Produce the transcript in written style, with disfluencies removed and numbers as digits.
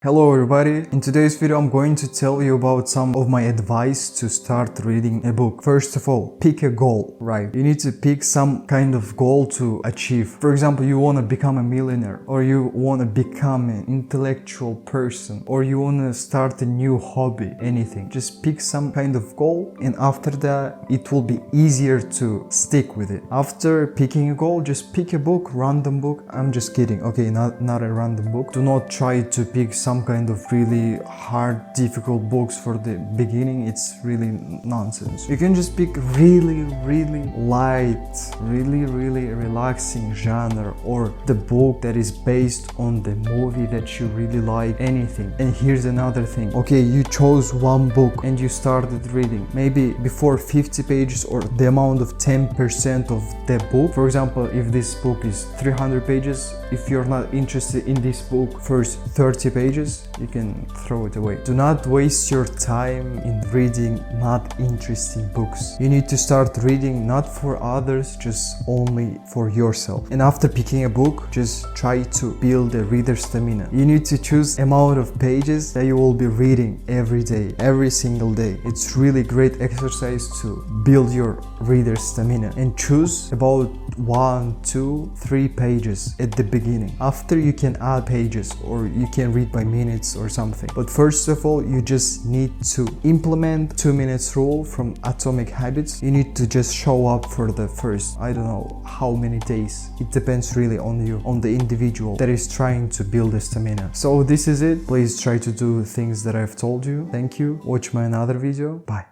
Hello everybody, in today's video I'm going to tell you about some of my advice to start reading a book. First of all, pick a goal, right? You need to pick some kind of goal to achieve. For example, you want to become a millionaire, or you want to become an intellectual person, or you want to start a new hobby, anything. Just pick some kind of goal, and after that it will be easier to stick with it. After picking a goal, just pick a book, random book. I'm just kidding, okay, not a random book. Do not try to pick some kind of really hard, difficult books for the beginning. It's really nonsense. You can just pick really light, really relaxing genre, or the book that is based on the movie that you really like, anything. And here's another thing. Okay, you chose one book and you started reading. Maybe before 50 pages or the amount of 10% of the book. For example, if this book is 300 pages, if you're not interested in this book, first 30 pages, you can throw it away. Do not waste your time in reading not interesting books. You need to start reading not for others, just only for yourself. And after picking a book, just try to build a reader stamina. You need to choose amount of pages that you will be reading every day, every single day. It's really great exercise to build your reader stamina, and choose about 1, 2, 3 pages at the beginning. After, you can add pages, or you can read by minutes or something. But first of all, you just need to implement 2 minutes rule from Atomic Habits. You need to just show up for the first, I don't know how many days. It depends really on you, on the individual that is trying to build a stamina. So this is it. Please try to do things that I've told you. Thank you. Watch my another video. Bye.